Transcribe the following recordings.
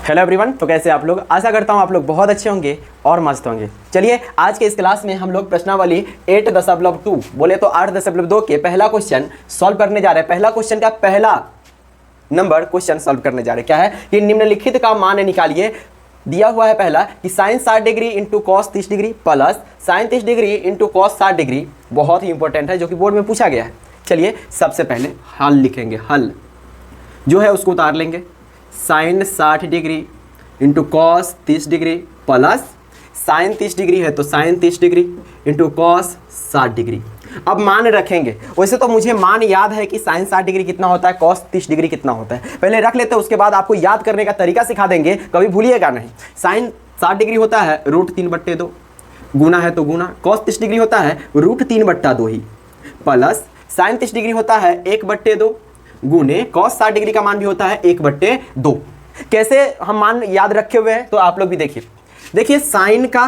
Hello everyone, तो कैसे आप लोग। आशा करता हूँ आप लोग बहुत अच्छे होंगे और मस्त होंगे। चलिए आज के इस क्लास में हम लोग प्रश्नावली 8.2 बोले तो 8.2 के पहला क्वेश्चन सॉल्व करने जा रहे हैं। पहला क्वेश्चन का पहला नंबर क्वेश्चन सॉल्व करने जा रहे हैं। क्या है कि निम्नलिखित का मान निकालिए। दिया हुआ है पहला कि sine 60 degree into cos 30 degree plus sine 30 degree into cos 60 degree. बहुत ही इंपॉर्टेंट है जो कि बोर्ड में पूछा गया है। चलिए सबसे पहले हल लिखेंगे। हल जो है उसको उतार लेंगे। Sine 60 degree into cos 30 degree plus sine 30 degree है तो sine 30 degree into cos 60 degree. अब मान रखेंगे। वैसे तो मुझे मान याद है कि साइन 60 डिग्री कितना होता है, कॉस 30 डिग्री कितना होता है। पहले रख लेते हैं, उसके बाद आपको याद करने का तरीका सिखा देंगे, कभी भूलिएगा नहीं। साइन 60 डिग्री होता है √3/2, गुना है तो गुना। कॉस 30 डिग्री होता है √3/2 ही प्लस साइन 30 डिग्री होता है 1/2 गुने कॉस 60 डिग्री का मान भी होता है 1/2। कैसे हम मान याद रखे हुए हैं तो आप लोग भी देखिए साइन का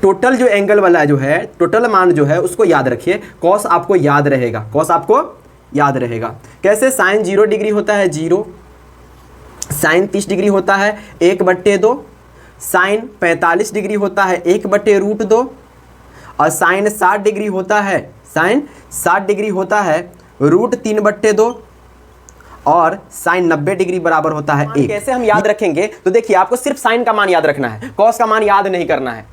टोटल जो एंगल वाला जो है, टोटल मान जो है उसको याद रखिए। कॉस आपको याद रहेगा, कॉस आपको याद रहेगा। कैसे साइन 0 डिग्री होता है 0, साइन 30 डिग्री होता है 1/2, साइन 45 डिग्री होता है 1/√2 और साइन 60 डिग्री होता है √3/2 और साइन 90 डिग्री बराबर होता है 1। कैसे हम याद रखेंगे तो देखिए आपको सिर्फ साइन का मान याद रखना है, कॉस का मान याद नहीं करना है।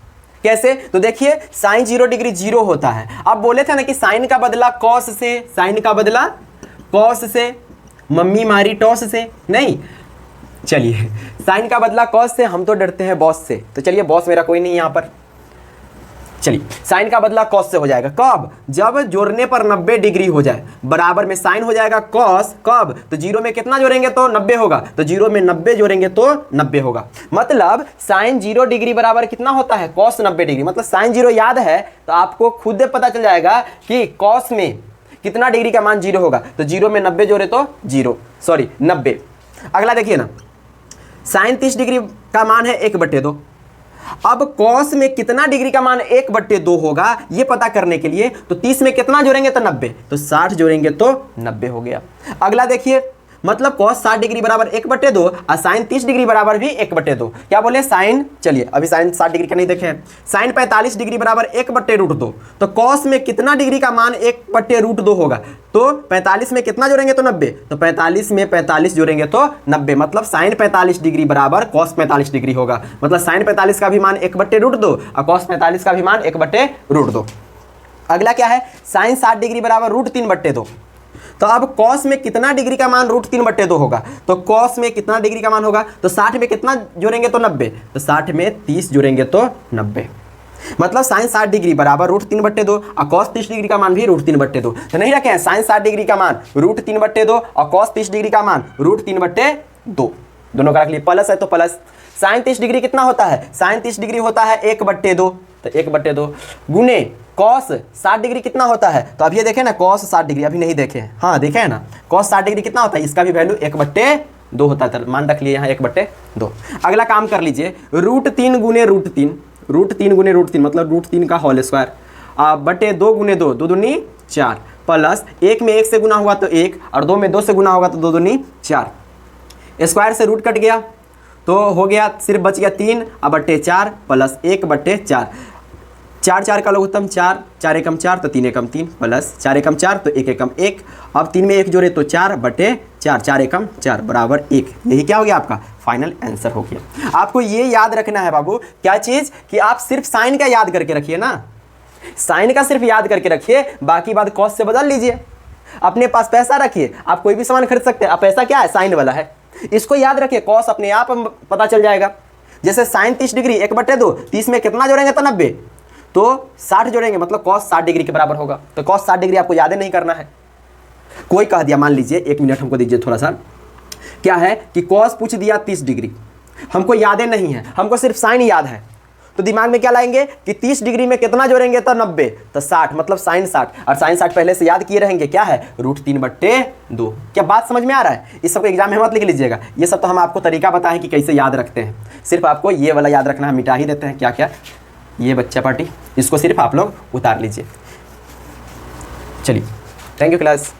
कैसे तो देखिए साइन 0 डिग्री 0 होता है। अब बोले थे ना कि साइन का बदला कॉस से, साइन का बदला कॉस से। मम्मी मारी टॉस से नहीं, चलिए साइन का बदला कॉस से। हम तो डरते हैं बॉस से, तो चलिए बॉस मेरा कोई नहीं यहाँ पर। चलिए साइन का बदला कॉस से हो जाएगा कब, जब जोड़ने पर 90 डिग्री हो जाए। बराबर में साइन हो जाएगा कॉस कब, तो 0 में कितना जोड़ेंगे तो 90 होगा, तो 0 में 90 जोड़ेंगे तो 90 होगा। मतलब साइन 0 डिग्री बराबर कितना होता है, कॉस 90 डिग्री। मतलब साइन 0 याद है तो आपको खुद पता चल जाएगा कि कॉस में कितना डिग्री का मान 0 होगा। तो 0 में 90 जोड़े तो 90। अगला देखिए ना, साइन 30 डिग्री का मान है 1/2। अब कॉस में कितना डिग्री का मान 1/2 होगा ये पता करने के लिए तो 30 में कितना जोड़ेंगे तो 90, तो 60 जोड़ेंगे तो 90 हो गया। अगला देखिए, मतलब कॉस 60 डिग्री बराबर 1/2 और साइन 30 डिग्री बराबर भी 1/2। क्या बोले साइन, चलिए अभी साइन 60 डिग्री का नहीं देखे। साइन 45 डिग्री बराबर 1/√2, तो कॉस में कितना डिग्री का मान 1/√2 होगा, तो 45 में कितना जोड़ेंगे तो 90, तो 45 में 45 जोड़ेंगे तो 90। मतलब साइन 45 डिग्री बराबर कॉस 45 डिग्री होगा। मतलब साइन 45 का भी मान 1/√2 और कॉस 45 का भी मान 1/√2। अगला क्या है, साइन 60 डिग्री बराबर √3/2। तो अब कॉस में कितना डिग्री का मान √3/2 होगा, तो कॉस में कितना डिग्री का मान होगा, तो 60 में कितना जोड़ेंगे तो 90, तो 60 में 30 जोड़ेंगे तो 90। मतलब साइन 60 डिग्री बराबर √3/2 और कॉस 30 डिग्री का मान भी √3/2। तो नहीं रखे हैं साइन 60 डिग्री का मान √3/2 और कॉस 30 डिग्री का मान √3/2, दोनों का रख लिए। प्लस है तो प्लस। साइन 30 डिग्री कितना होता है, साइन 30 डिग्री होता है 1/2, तो 1/2 गुने कॉस 60 डिग्री कितना होता है, तो अभी ये देखें ना कॉस 60 डिग्री, अभी नहीं देखे हैं, हाँ देखे हैं ना। कॉस 60 डिग्री कितना होता है, इसका भी वैल्यू 1/2 होता है, मान रख लिए यहाँ 1/2। अगला काम कर लीजिए, √3 गुने √3, √3 गुने √3 मतलब √3 का होल स्क्वायर बटे 2 गुने 2, 2 दूनी 4 प्लस 1 में 1 से गुना हुआ तो 1 और 2 में 2 से गुना होगा तो 2 दूनी 4। स्क्वायर से रूट कट गया तो हो गया, सिर्फ बच गया 3 बटे 4 प्लस 1/4। 4 4 का लघुत्तम 4, 4 एकम 4 तो 3 एकम 3 प्लस 4 एकम 4 तो 1 एकम 1। अब 3 में 1 जोड़े तो 4/4, 4 एकम 4 बराबर 1। यही क्या हो गया आपका फाइनल आंसर हो गया। आपको ये याद रखना है बाबू, क्या चीज़ कि आप सिर्फ साइन का याद करके रखिए ना, साइन का सिर्फ याद करके रखिए, बाकी बात कॉस से बदल लीजिए। अपने पास पैसा रखिए, आप कोई भी सामान खरीद सकते हैं। अब पैसा क्या है, साइन वाला है, इसको याद रखिए, कॉस अपने आप पता चल जाएगा। जैसे साइन 30 डिग्री 1/2, 30 में कितना जोड़ेंगे तो 90, तो 60 जोड़ेंगे, मतलब कॉस 60 डिग्री के बराबर होगा। तो कॉस 60 डिग्री आपको याद नहीं करना है। कोई कह दिया, मान लीजिए 1 मिनट हमको दीजिए थोड़ा सा, क्या है कि कॉस पूछ दिया 30 डिग्री, हमको यादें नहीं है, हमको सिर्फ साइन याद है। तो दिमाग में क्या लाएंगे कि 30 डिग्री में कितना जोड़ेंगे तो 90, तो 60, मतलब साइन 60, और साइन 60 पहले से याद किए रहेंगे, क्या है √3/2। क्या बात समझ में आ रहा है। इस सबको एग्जाम में मत लिख लीजिएगा, ये सब तो हम आपको तरीका बताएं कि कैसे याद रखते हैं। सिर्फ आपको ये वाला याद रखना है, मिटा ही देते हैं क्या क्या, ये बच्चा पार्टी, इसको सिर्फ आप लोग उतार लीजिए। चलिए, थैंक यू क्लास।